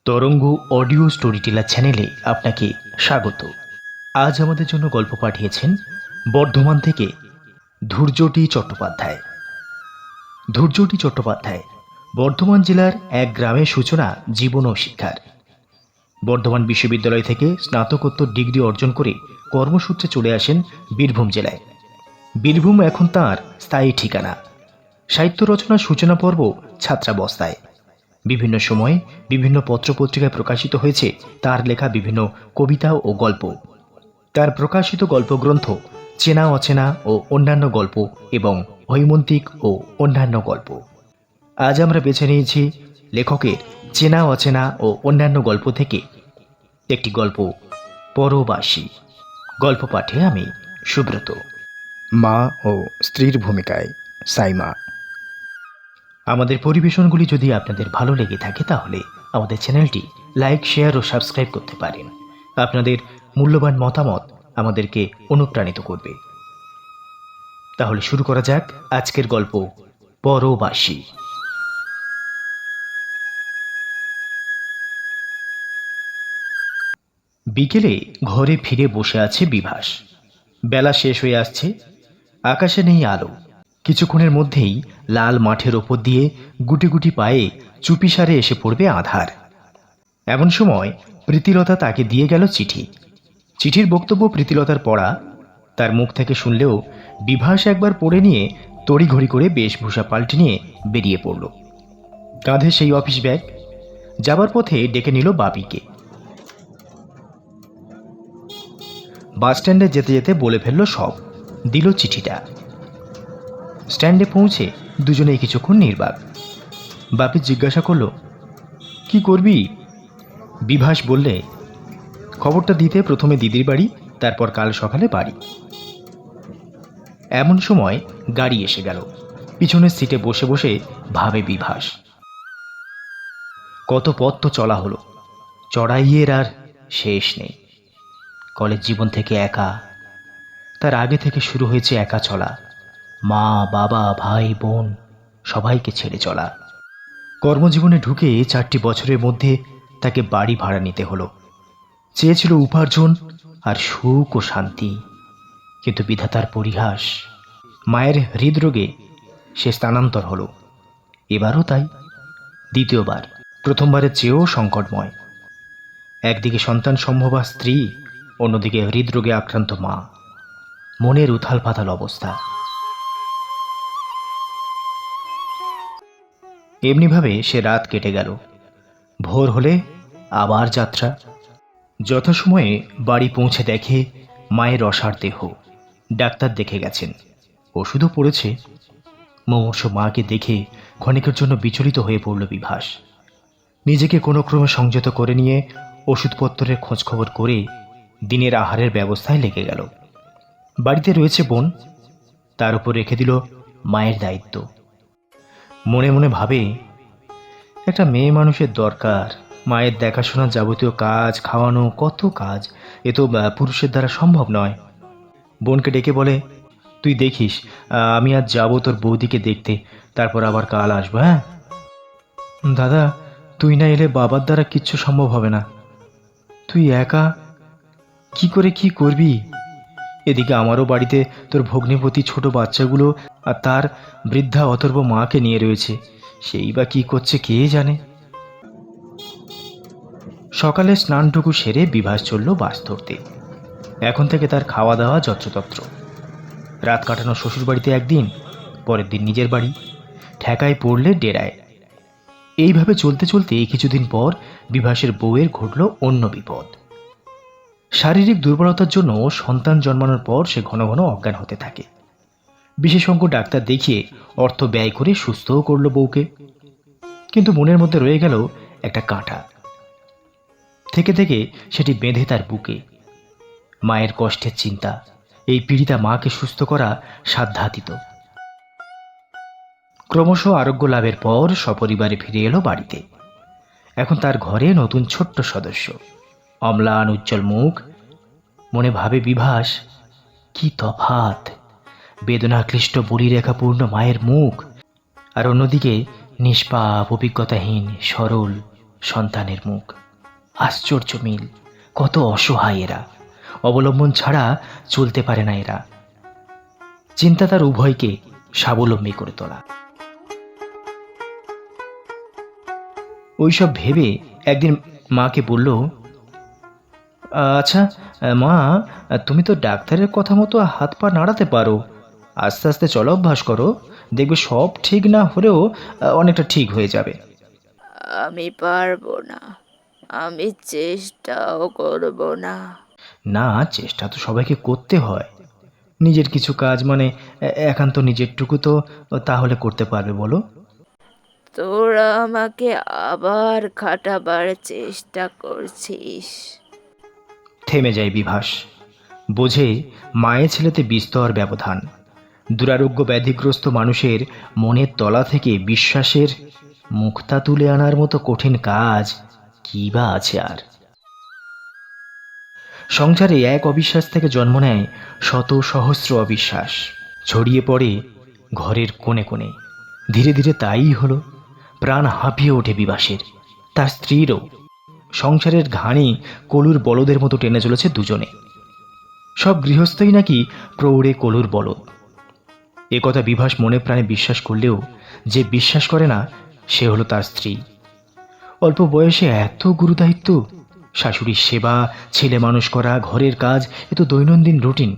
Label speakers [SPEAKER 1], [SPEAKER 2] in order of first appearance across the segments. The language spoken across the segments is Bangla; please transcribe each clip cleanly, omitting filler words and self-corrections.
[SPEAKER 1] তরঙ্গ অডিও স্টোরি টেলার চ্যানেলে আপনাকে স্বাগত। আজ আমাদের জন্য গল্প পাঠিয়েছেন বর্ধমান থেকে ধৈর্যটি চট্টোপাধ্যায়। ধৈর্যটি চট্টোপাধ্যায় বর্ধমান জেলার এক গ্রামের সূচনা জীবন ও শিক্ষার। বর্ধমান বিশ্ববিদ্যালয় থেকে স্নাতকোত্তর ডিগ্রি অর্জন করে কর্মসূত্রে চলে আসেন বীরভূম জেলায়। বীরভূম এখন তাঁর স্থায়ী ঠিকানা। সাহিত্য রচনার সূচনা পর্ব ছাত্রাবস্থায়। বিভিন্ন সময়ে বিভিন্ন পত্রপত্রিকায় প্রকাশিত হয়েছে তার লেখা বিভিন্ন কবিতা ও গল্প। তার প্রকাশিত গল্পগ্রন্থ চেনা অচেনা ও অন্যান্য গল্প এবং হৈমন্তিক ও অন্যান্য গল্প। আজ আমরা বেছে নিয়েছি লেখকের চেনা অচেনা ও অন্যান্য গল্প থেকে একটি গল্প, পরবাসী। গল্প পাঠে আমি সুব্রত। মা ও স্ত্রীর ভূমিকায় সাইমা। আমাদের পরিবেশনগুলি যদি আপনাদের ভালো লেগে থাকে তাহলে আমাদের চ্যানেলটি লাইক, শেয়ার ও সাবস্ক্রাইব করতে পারেন। আপনাদের মূল্যবান মতামত আমাদেরকে অনুপ্রাণিত করবে। তাহলে শুরু করা যাক আজকের গল্প, পরবাসী। বিকেলে ঘরে ফিরে বসে আছে বিভাস। বেলা শেষ হয়ে আসছে, আকাশে নেই আলো। কিছুক্ষণের মধ্যেই লাল মাঠের ওপর দিয়ে গুটি গুটি পায়ে চুপিসারে এসে পড়বে আঁধার। এমন সময় প্রীতিলতা তাকে দিয়ে গেল চিঠি। চিঠির বক্তব্য প্রীতিলতার পড়া। তার মুখ থেকে শুনলেও বিভাস একবার পড়ে নিয়ে তড়িঘড়ি করে বেশভূষা পাল্টে নিয়ে বেরিয়ে পড়ল। কাঁধে সেই অফিস ব্যাগ। যাবার পথে ডেকে নিল বাপিকে। বাসস্ট্যান্ডে যেতে যেতে বলে ফেলল সব, দিল চিঠিটা। স্ট্যান্ডে পৌঁছে দুজনেই কিছুক্ষণ নির্বাক। বাপি জিজ্ঞাসা করল, কি করবি? বিভাস বললে, খবরটা দিতে প্রথমে দিদির বাড়ি, তারপর কাল সকালে বাড়ি। এমন সময় গাড়ি এসে গেল। পিছনের সিটে বসে বসে ভাবে বিভাস, কত পথ তো চলা হলো, চড়াইয়ের আর শেষ নেই। কলেজ জীবন থেকে একা, তার আগে থেকে শুরু হয়েছে একা চলা। মা, বাবা, ভাই, বোন সবাইকে ছেড়ে চলা। কর্মজীবনে ঢুকে 4টি বছরের মধ্যে তাকে বাড়ি ভাড়া নিতে হলো। চেয়েছিল উপার্জন আর সুখ ও শান্তি, কিন্তু বিধাতার পরিহাস, মায়ের হৃদরোগে সে স্থানান্তর হলো। এবারও তাই, দ্বিতীয়বার। প্রথমবারের চেয়েও সংকটময়। একদিকে সন্তান সম্ভবা স্ত্রী, অন্যদিকে হৃদরোগে আক্রান্ত মা। মনের উথাল পাতাল অবস্থা। এমনিভাবে সে রাত কেটে গেল। ভোর হলে আবার যাত্রা। যথাসময়ে বাড়ি পৌঁছে দেখে মায়ের অসাড় দেহ। ডাক্তার দেখে গেছেন, ওষুধও পড়েছে। মুমূর্ষু মাকে দেখে ক্ষণিকের জন্য বিচলিত হয়ে পড়ল বিভাস। নিজেকে কোনো ক্রমে সংযত করে নিয়ে ওষুধপত্রের খোঁজখবর করে দিনের আহারের ব্যবস্থায় লেগে গেল। বাড়িতে রয়েছে বোন, তার উপর রেখে দিল মায়ের দায়িত্ব। মনে মনে ভাবে, একটা মেয়ে মানুষের দরকার। মায়ের দেখাশোনা, যাবতীয় কাজ, খাওয়ানো, কত কাজ, এ তো পুরুষের দ্বারা সম্ভব নয়। বোনকে ডেকে বলে, তুই দেখিস, আমি আজ যাবো তোর বৌদিকে দেখতে, তারপর আবার কাল আসবো। হ্যাঁ দাদা, তুই না এলে বাবার দ্বারা কিচ্ছু সম্ভব হবে না। তুই একা কি করে কি করবি? এদিকে আমারও বাড়িতে তোর ভগ্নিপতি ছোট বাচ্চাগুলো আর তার বৃদ্ধা অথর্ব মাকে নিয়ে রয়েছে, সেই বা কি করছে কে জানে। সকালে স্নানটুকু সেরে বিভাস চলল বাস ধরতে। এখন থেকে তার খাওয়া দাওয়া যত্রতত্র। রাত কাটানো শ্বশুরবাড়িতে একদিন, পরের দিন নিজের বাড়ি, ঠেকায় পড়লে ডেরায়। এইভাবে চলতে চলতে কিছুদিন পর বিভাসের বউয়ের ঘটল অন্য বিপদ। শারীরিক দুর্বলতার জন্য সন্তান জন্মানোর পর সে ঘন ঘন অজ্ঞান হতে থাকে। বিশেষজ্ঞ ডাক্তার দেখিয়ে অর্থ ব্যয় করে সুস্থও করল বউকে, কিন্তু মনের মধ্যে রয়ে গেল একটা কাঁটা। থেকে থেকে সেটি বেঁধে তার বুকে। মায়ের কষ্টের চিন্তা, এই পীড়িতা মাকে সুস্থ করা সাধ্যাতীত। ক্রমশ আরোগ্য লাভের পর সপরিবারে ফিরে এলো বাড়িতে। এখন তার ঘরে নতুন ছোট্ট সদস্য, অম্লান উজ্জ্বল মুখ। মনে ভাবে বিভাস, কি তফাৎ বেদনাক্লিষ্ট বলিরেখাপূর্ণ মায়ের মুখ আর অন্যদিকে নিষ্পাপ অভিজ্ঞতাহীন সরল সন্তানের মুখ। আশ্চর্য মিল। কত অসহায় এরা, অবলম্বন ছাড়া চলতে পারে না এরা। চিন্তা তার উভয়কে স্বাবলম্বী করে তোলা। ওইসব ভেবে একদিন মাকে বলল, আচ্ছা মা, তুমি তো ডাক্তারের কথা মতো হাত পা নাড়াতে পারো, আস্তে আস্তে চলো, অভ্যাস করো, দেখবে সব ঠিক না হলেও অনেকটা ঠিক হয়ে যাবে।
[SPEAKER 2] আমি পারবো না, আমি চেষ্টাও করব না।
[SPEAKER 1] না, চেষ্টা তো সবাইকে করতে হয়। নিজের কিছু কাজ মানে একান্ত নিজেরটুকু তো তাহলে করতে পারবে বলো?
[SPEAKER 2] তোরা আমাকে আবার খাটাবার চেষ্টা করছিস।
[SPEAKER 1] থেমে যায় বিভাস। বোঝে মায়ে ছেলেতে বিস্তর ব্যবধান। দুরারোগ্য ব্যাধিগ্রস্ত মানুষের মনের তলা থেকে বিশ্বাসের মুক্তা তুলে আনার মতো কঠিন কাজ কি বা আছে আর। সংসারে এক অবিশ্বাস থেকে জন্ম নেয় শত সহস্র অবিশ্বাস, ছড়িয়ে পড়ে ঘরের কোণে কোণে। ধীরে ধীরে তাই হলো। প্রাণ হাঁপিয়ে ওঠে বিভাসের, তার স্ত্রীরও। সংসারের ঘানি কলুর বলদের মতো টেনে চলেছে দুজনে। সব গৃহস্থই নাকি প্রৌঢ়ে কলুর বলদ। এ কথা বিভাস মনে প্রাণে বিশ্বাস করলেও যে বিশ্বাস করে না সে হলো তার স্ত্রী। অল্প বয়সে এত গুরুদায়িত্ব, শাশুড়ির সেবা, ছেলে মানুষ করা, ঘরের কাজ, এ তো দৈনন্দিন রুটিন।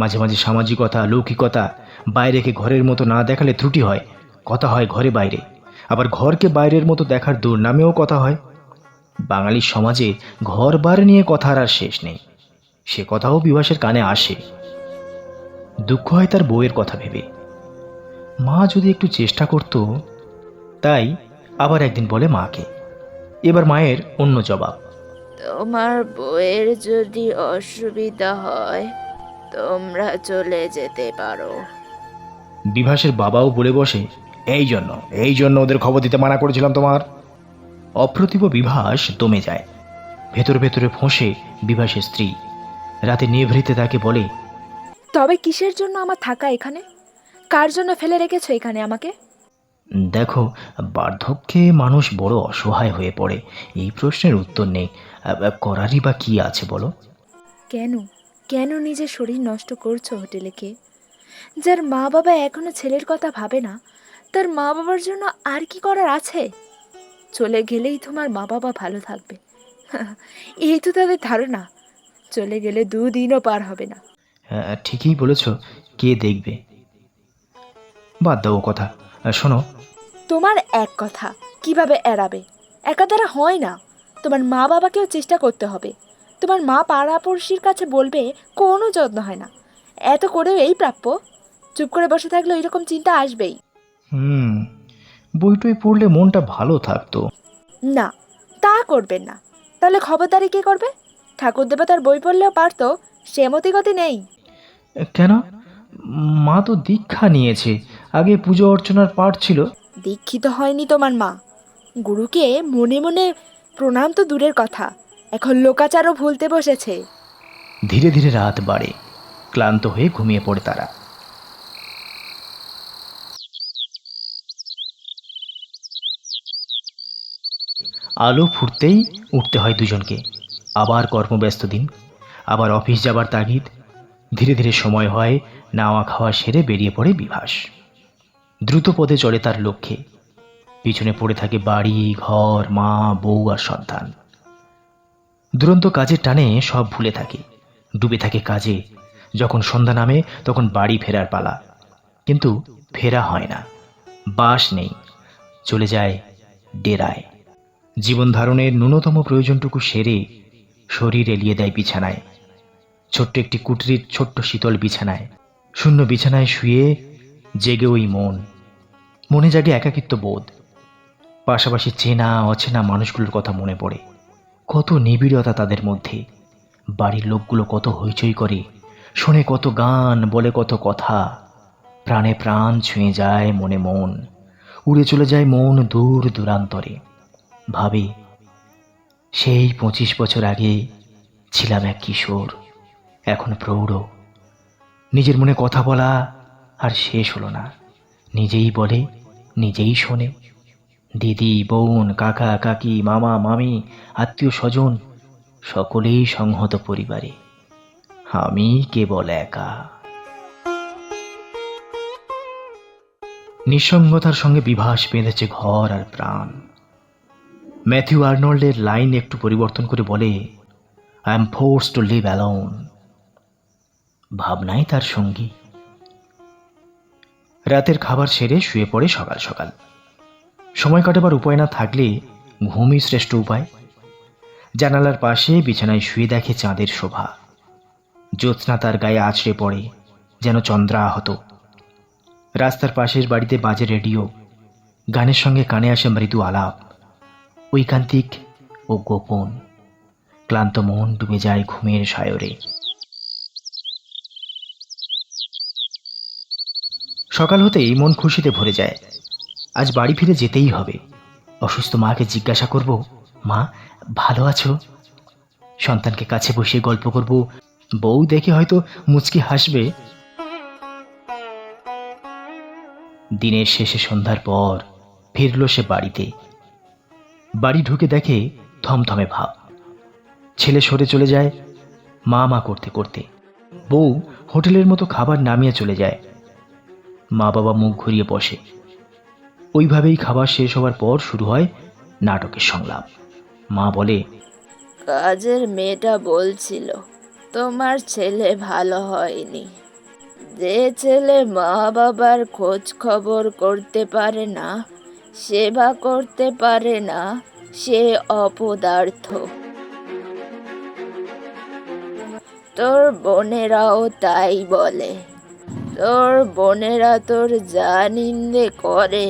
[SPEAKER 1] মাঝে মাঝে সামাজিকতা, লৌকিকতা বাইরেকে ঘরের মতো না দেখালে ত্রুটি হয়, কথা হয় ঘরে বাইরে। আবার ঘরকে বাইরের মতো দেখার দুর্নামেও কথা হয়। বাঙালির সমাজে ঘর বার নিয়ে কথার আর শেষ নেই। সে কথাও বিভাসের কানে আসে। দুঃখ হয় তার বউয়ের কথা ভেবে। মা যদি একটু চেষ্টা করত। তাই আবার একদিন বলে মাকে। এবার মায়ের অন্য জবাব।
[SPEAKER 2] তোমার বউয়ের যদি অসুবিধা হয় তোমরা চলে যেতে পারো।
[SPEAKER 1] বিভাসের বাবাও বলে বসে, এই জন্য ওদের খবর দিতে মানা করেছিলাম তোমার। অপ্রতিভ বিভাস দমে যায়। ভেতরে ভেতরে ফোঁসে বিভাসের স্ত্রী। রাতে নিভৃতে তাকে বলে,
[SPEAKER 3] তবে কিসের জন্য আমার থাকা এখানে? কার জন্য ফেলে রেখেছো এখানে আমাকে?
[SPEAKER 1] দেখো, বার্ধক্যে মানুষ বড় অসহায় হয়ে পড়ে, এই প্রশ্নের উত্তর নেই। করারই বা কি আছে বলো?
[SPEAKER 3] কেন কেন নিজের শরীর নষ্ট করছো হোটেলে খেয়ে? যার মা বাবা এখনো ছেলের কথা ভাবে না, তার মা বাবার জন্য আর কি করার আছে? চলে গেলেই তোমার মা বাবা ভালো থাকবে, এই তো তাদের ধারণা। চলে গেলে দুদিনও পার হবে না।
[SPEAKER 1] ঠিকই বলেছ, কে দেখবে? বাদ দাও ও কথা। শোনো,
[SPEAKER 3] তোমার এক কথা কিভাবে এড়াবে? একা দ্বারা হয় না, তোমার মা বাবাকেও চেষ্টা করতে হবে। তোমার মা পাড়াপড়শির কাছে বলবে কোনো যত্ন হয় না, এত করেও এই প্রাপ্য। চুপ করে বসে থাকলে এরকম চিন্তা আসবেই।
[SPEAKER 1] হুম, বইটই পড়লে মনটা ভালো থাকতো।
[SPEAKER 3] না, তা করবেন না। তাহলে খবরদারি কে করবে? ঠাকুর দেবতার বই পড়লেও পারতো, সে মতিগতি নেই।
[SPEAKER 1] কেন? মা তো দীক্ষা নিয়েছে, আগে পুজো অর্চনার পাঠ ছিল।
[SPEAKER 3] দীক্ষিত হয়নি তোমার মা। গুরুকে মনে মনে প্রণাম তো দূরের কথা, এখন লোকাচারও ভুলতে বসেছে।
[SPEAKER 1] ধীরে ধীরে রাত বাড়ে। ক্লান্ত হয়ে ঘুমিয়ে পড়ে তারা। আলো ফুটতেই উঠতে হয় দুজনকে। আবার কর্মব্যস্ত দিন, আবার অফিস যাবার তাগিদ। ধীরে ধীরে সময় হয়, নাওয়া খাওয়া সেরে বেরিয়ে পড়ে বিভাস। দ্রুত পদে চলে তার লক্ষ্যে। পিছনে পড়ে থাকে বাড়ি, ঘর, মা, বউ আর সন্তান। দুরন্ত কাজের টানে সব ভুলে থাকে, ডুবে থাকে কাজে। যখন সন্ধ্যা নামে তখন বাড়ি ফেরার পালা, কিন্তু ফেরা হয় না। বাস নেই, চলে যায় ডেরায়। জীবন ধারণের ন্যূনতম প্রয়োজনটুকু সেরে শরীর এলিয়ে দেয় বিছানায়। ছোট্ট একটি কুটিরের ছোট্ট শীতল বিছানায়, শূন্য বিছানায় শুয়ে জেগে ওই মনে জাগে একাকিত্ব বোধ। পাশাপাশি চেনা অচেনা মানুষগুলোর কথা মনে পড়ে। কত নিবিড়তা তাদের মধ্যে। বাড়ির লোকগুলো কত হইচই করে, শোনে কত গান, বলে কত কথা। প্রাণে প্রাণ ছুঁয়ে যায়, মনে মন উড়ে চলে যায় মন দূর দূরান্তরে। ভাবে, সেই 25 বছর আগে ছিলাম এক কিশোর, এখন প্রৌঢ়। নিজের মনে কথা বলা আর শেষ হলো না। নিজেই বলে, নিজেই শোনে। দিদি, বোন, কাকা, কাকি, মামা, মামি, আত্মীয় স্বজন সকলেই সংহত পরিবারে, আমি কেবল একা। নিঃসঙ্গতার সঙ্গে বিভাস বেঁধেছে ঘর আর প্রাণ। ম্যাথিউ আর্নল্ডের লাইন একটু পরিবর্তন করে বলে, I am force to live alone. ভাবনাই তার সঙ্গী। রাতের খাবার সেরে শুয়ে পড়ে সকাল সকাল। সময় কাটাবার উপায় না থাকলে ঘুমই শ্রেষ্ঠ উপায়। জানালার পাশে বিছানায় শুয়ে দেখে চাঁদের শোভা। জ্যোৎস্না তার গায়ে আছড়ে পড়ে যেন চন্দ্রাহত। রাস্তার পাশের বাড়িতে বাজে রেডিও, গানের সঙ্গে কানে আসে মৃদু আলাপ, ঐকান্তিক ও গোপন। ক্লান্ত মন ডুবে যায় ঘুমের সায়রে। সকাল হতেই মন খুশিতে ভরে যায়। আজ বাড়ি ফিরে যেতেই হবে। অসুস্থ মাকে জিজ্ঞাসা করব, মা ভালো আছো? সন্তানকে কাছে বসিয়ে গল্প করব। বউ দেখে হয়তো মুচকি হাসবে। দিনের শেষে সন্ধ্যার পর ফিরল সে বাড়িতে। বাড়ি ঢুকে দেখে থমথমে ভাব। ছেলে সরে চলে যায় মা মা করতে করতে। বউ হোটেলের মতো খাবার নামিয়ে চলে যায়। মা বাবা মুখ ঘুরিয়ে বসে। ওইভাবেই খাবার শেষ হওয়ার পর শুরু হয় নাটকের সংলাপ। মা বলে,
[SPEAKER 2] কাজের মেয়েটা বলছিল তোমার ছেলে ভালো হয়নি। যে ছেলে মা বাবার খোঁজ খবর করতে পারে না, সেবা করতে পারে না, সে অপদার্থ। তোর বোনেরাও তাই বলে। তোর বোনেরা তোর যা নিন্দে করে,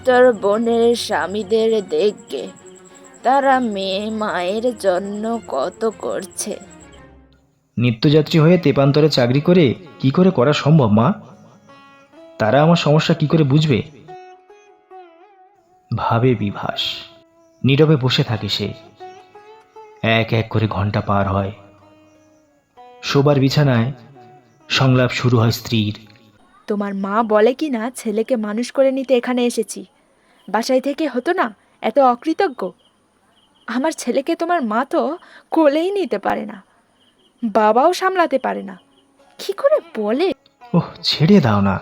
[SPEAKER 2] তোর বোনের স্বামীদের দেখে তারা মেয়ে মায়ের জন্য কত করছে।
[SPEAKER 1] নিত্যযাত্রী হয়ে তেপান্তরে চাকরি করে কি করে করা সম্ভব মা? তারা আমার সমস্যা কি করে বুঝবে? ভাবে বিভাস। নীরবে বসে থাকে সে। এক এক করে ঘন্টা পার হয়। শোবার বিছানায় সংলাপ শুরু হয় স্ত্রীর।
[SPEAKER 3] তোমার মা বলে কি না ছেলেকে মানুষ করে নিতে এখানে এসেছি, বাসায় থেকে হতো না এত অকৃতজ্ঞ। আমার ছেলেকে তোমার মা তো কোলেই নিতে পারে না, বাবাও সামলাতে পারে না, কি করে বলে।
[SPEAKER 1] ওহ, ছেড়ে দাও না।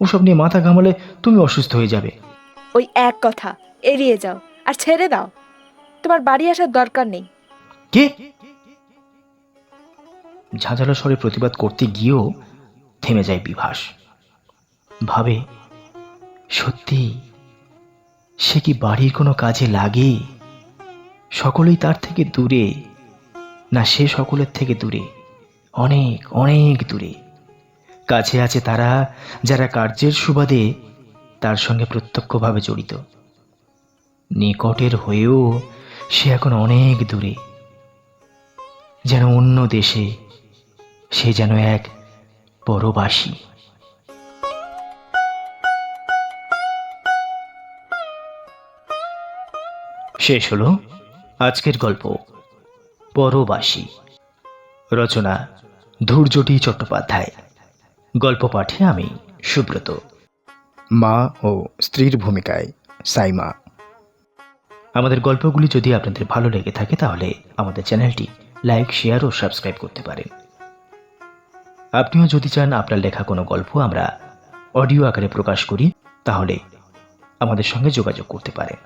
[SPEAKER 1] ওসব নিয়ে মাথা ঘামালে তুমি অসুস্থ হয়ে যাবে।
[SPEAKER 3] ওই এক কথা এড়িয়ে যাও আর ছেড়ে দাও। তোমার বাড়ি আসার দরকার নেই।
[SPEAKER 1] কে? ঝাঁঝালো স্বরে প্রতিবাদ করতে গিয়েও থেমে যায় বিভাস। ভাবে, সত্যি সে কি বাড়ির কোনো কাজে লাগে? সকলেই তার থেকে দূরে, না সে সকলের থেকে দূরে, অনেক অনেক দূরে। কাছে আছে তারা যারা কার্যের সুবাদে তার সঙ্গে প্রত্যক্ষভাবে জড়িত। নিকটের হয়েও সে এখন অনেক দূরে, যেন অন্য দেশে। সে যেন এক পরবাসী। শেষ হলো আজকের গল্প পরবাসী। রচনা ধূর্যটি চট্টোপাধ্যায়। গল্প পাঠে আমি সুব্রত।
[SPEAKER 4] মা ও স্ত্রীর ভূমিকায় সাইমা।
[SPEAKER 1] আমাদের গল্পগুলি যদি আপনাদের ভালো লেগে থাকে তাহলে আমাদের চ্যানেলটি লাইক, শেয়ার ও সাবস্ক্রাইব করতে পারেন। আপনিও যদি চান আপনার লেখা কোনো গল্প আমরা অডিও আকারে প্রকাশ করি, তাহলে আমাদের সঙ্গে যোগাযোগ করতে পারেন।